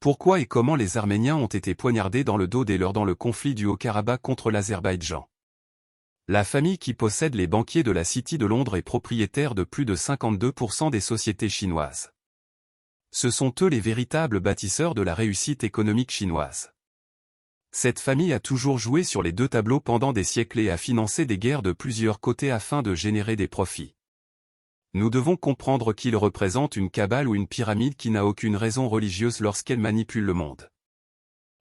Pourquoi et comment les Arméniens ont été poignardés dans le dos dès lors dans le conflit du Haut-Karabakh contre l'Azerbaïdjan. La famille qui possède les banquiers de la City de Londres est propriétaire de plus de 52% des sociétés chinoises. Ce sont eux les véritables bâtisseurs de la réussite économique chinoise. Cette famille a toujours joué sur les deux tableaux pendant des siècles et a financé des guerres de plusieurs côtés afin de générer des profits. Nous devons comprendre qu'ils représentent une cabale ou une pyramide qui n'a aucune raison religieuse lorsqu'elle manipule le monde.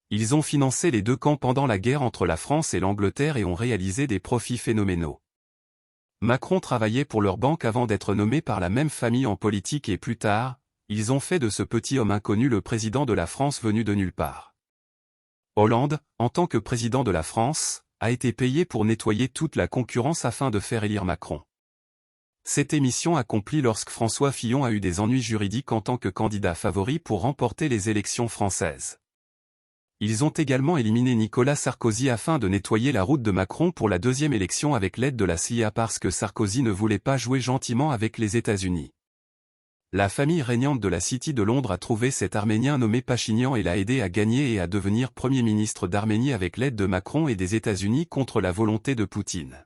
Ils ont financé les deux camps pendant la guerre entre la France et l'Angleterre et ont réalisé des profits phénoménaux. Macron travaillait pour leur banque avant d'être nommé par la même famille en politique et plus tard, ils ont fait de ce petit homme inconnu le président de la France venu de nulle part. Hollande, en tant que président de la France, a été payé pour nettoyer toute la concurrence afin de faire élire Macron. Cette émission accomplie lorsque François Fillon a eu des ennuis juridiques en tant que candidat favori pour remporter les élections françaises. Ils ont également éliminé Nicolas Sarkozy afin de nettoyer la route de Macron pour la deuxième élection avec l'aide de la CIA parce que Sarkozy ne voulait pas jouer gentiment avec les États-Unis. La famille régnante de la City de Londres a trouvé cet Arménien nommé Pachinian et l'a aidé à gagner et à devenir Premier ministre d'Arménie avec l'aide de Macron et des États-Unis contre la volonté de Poutine.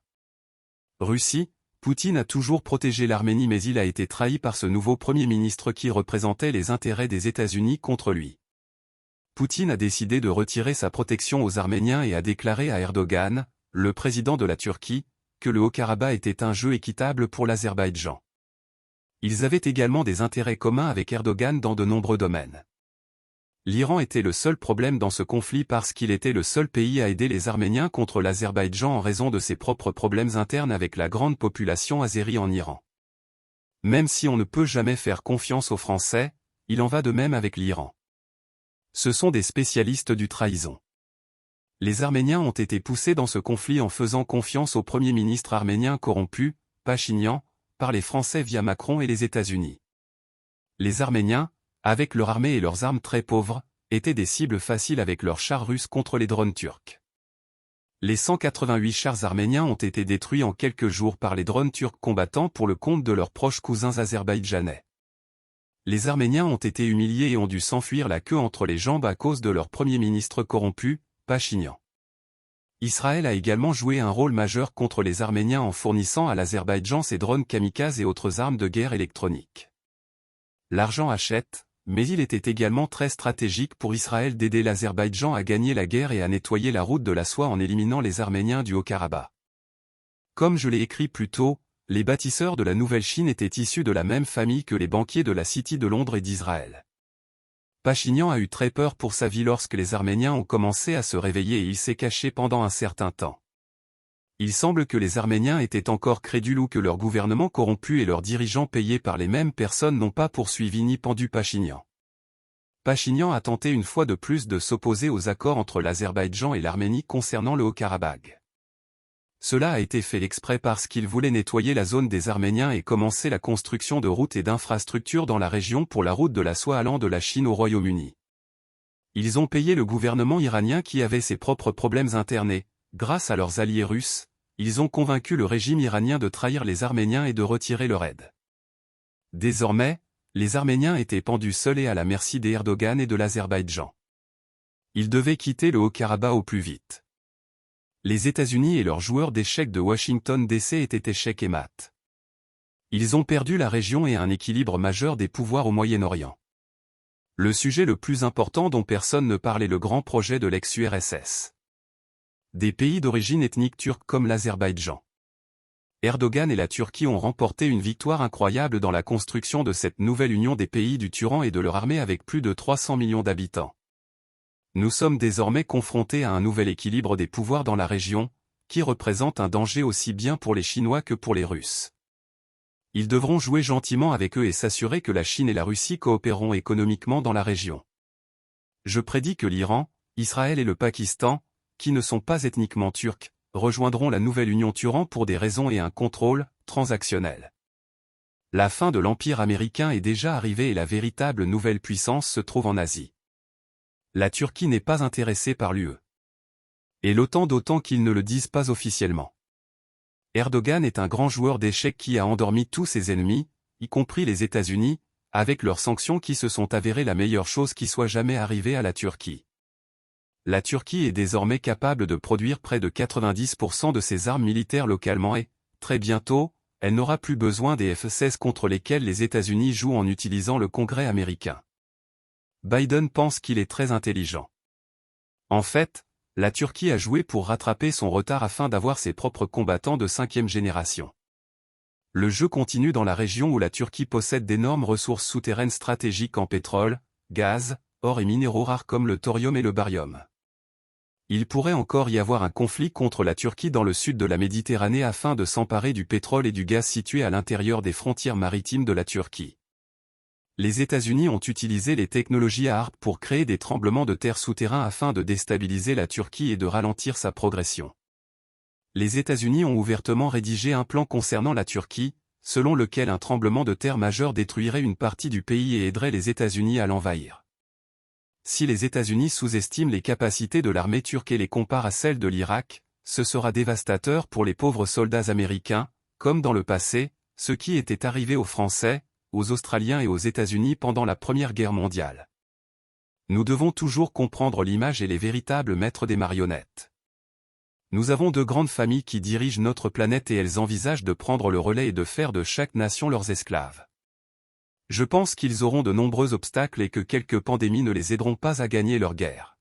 Russie, Poutine a toujours protégé l'Arménie mais il a été trahi par ce nouveau Premier ministre qui représentait les intérêts des États-Unis contre lui. Poutine a décidé de retirer sa protection aux Arméniens et a déclaré à Erdogan, le président de la Turquie, que le Haut-Karabakh était un jeu équitable pour l'Azerbaïdjan. Ils avaient également des intérêts communs avec Erdogan dans de nombreux domaines. L'Iran était le seul problème dans ce conflit parce qu'il était le seul pays à aider les Arméniens contre l'Azerbaïdjan en raison de ses propres problèmes internes avec la grande population azérie en Iran. Même si on ne peut jamais faire confiance aux Français, il en va de même avec l'Iran. Ce sont des spécialistes du trahison. Les Arméniens ont été poussés dans ce conflit en faisant confiance au Premier ministre arménien corrompu, Pachinian, par les Français via Macron et les États-Unis. Les Arméniens, avec leur armée et leurs armes très pauvres, étaient des cibles faciles avec leurs chars russes contre les drones turcs. Les 188 chars arméniens ont été détruits en quelques jours par les drones turcs combattant pour le compte de leurs proches cousins azerbaïdjanais. Les Arméniens ont été humiliés et ont dû s'enfuir la queue entre les jambes à cause de leur premier ministre corrompu, Pachinian. Israël a également joué un rôle majeur contre les Arméniens en fournissant à l'Azerbaïdjan ses drones kamikazes et autres armes de guerre électroniques. L'argent achète, mais il était également très stratégique pour Israël d'aider l'Azerbaïdjan à gagner la guerre et à nettoyer la route de la soie en éliminant les Arméniens du Haut-Karabakh. Comme je l'ai écrit plus tôt, les bâtisseurs de la Nouvelle Chine étaient issus de la même famille que les banquiers de la City de Londres et d'Israël. Pachinian a eu très peur pour sa vie lorsque les Arméniens ont commencé à se réveiller et il s'est caché pendant un certain temps. Il semble que les Arméniens étaient encore crédules ou que leur gouvernement corrompu et leurs dirigeants payés par les mêmes personnes n'ont pas poursuivi ni pendu Pachinian. Pachinian a tenté une fois de plus de s'opposer aux accords entre l'Azerbaïdjan et l'Arménie concernant le Haut-Karabakh. Cela a été fait exprès parce qu'il voulait nettoyer la zone des Arméniens et commencer la construction de routes et d'infrastructures dans la région pour la route de la soie allant de la Chine au Royaume-Uni. Ils ont payé le gouvernement iranien qui avait ses propres problèmes internes et, grâce à leurs alliés russes, ils ont convaincu le régime iranien de trahir les Arméniens et de retirer leur aide. Désormais, les Arméniens étaient pendus seuls et à la merci des Erdogan et de l'Azerbaïdjan. Ils devaient quitter le Haut-Karabakh au plus vite. Les États-Unis et leurs joueurs d'échecs de Washington DC étaient échecs et mat. Ils ont perdu la région et un équilibre majeur des pouvoirs au Moyen-Orient. Le sujet le plus important dont personne ne parle est le grand projet de l'ex-URSS. Des pays d'origine ethnique turque comme l'Azerbaïdjan. Erdogan et la Turquie ont remporté une victoire incroyable dans la construction de cette nouvelle union des pays du Turan et de leur armée avec plus de 300 millions d'habitants. Nous sommes désormais confrontés à un nouvel équilibre des pouvoirs dans la région, qui représente un danger aussi bien pour les Chinois que pour les Russes. Ils devront jouer gentiment avec eux et s'assurer que la Chine et la Russie coopéreront économiquement dans la région. Je prédis que l'Iran, Israël et le Pakistan, qui ne sont pas ethniquement turcs, rejoindront la nouvelle Union Turan pour des raisons et un contrôle transactionnel. La fin de l'Empire américain est déjà arrivée et la véritable nouvelle puissance se trouve en Asie. La Turquie n'est pas intéressée par l'UE. Et l'OTAN d'autant qu'ils ne le disent pas officiellement. Erdogan est un grand joueur d'échecs qui a endormi tous ses ennemis, y compris les États-Unis, avec leurs sanctions qui se sont avérées la meilleure chose qui soit jamais arrivée à la Turquie. La Turquie est désormais capable de produire près de 90% de ses armes militaires localement et, très bientôt, elle n'aura plus besoin des F-16 contre lesquels les États-Unis jouent en utilisant le Congrès américain. Biden pense qu'il est très intelligent. En fait, la Turquie a joué pour rattraper son retard afin d'avoir ses propres combattants de 5e génération. Le jeu continue dans la région où la Turquie possède d'énormes ressources souterraines stratégiques en pétrole, gaz, or et minéraux rares comme le thorium et le barium. Il pourrait encore y avoir un conflit contre la Turquie dans le sud de la Méditerranée afin de s'emparer du pétrole et du gaz situés à l'intérieur des frontières maritimes de la Turquie. Les États-Unis ont utilisé les technologies HAARP pour créer des tremblements de terre souterrains afin de déstabiliser la Turquie et de ralentir sa progression. Les États-Unis ont ouvertement rédigé un plan concernant la Turquie, selon lequel un tremblement de terre majeur détruirait une partie du pays et aiderait les États-Unis à l'envahir. Si les États-Unis sous-estiment les capacités de l'armée turque et les comparent à celles de l'Irak, ce sera dévastateur pour les pauvres soldats américains, comme dans le passé, ce qui était arrivé aux Français, aux Australiens et aux États-Unis pendant la Première Guerre mondiale. Nous devons toujours comprendre l'image et les véritables maîtres des marionnettes. Nous avons de grandes familles qui dirigent notre planète et elles envisagent de prendre le relais et de faire de chaque nation leurs esclaves. Je pense qu'ils auront de nombreux obstacles et que quelques pandémies ne les aideront pas à gagner leur guerre.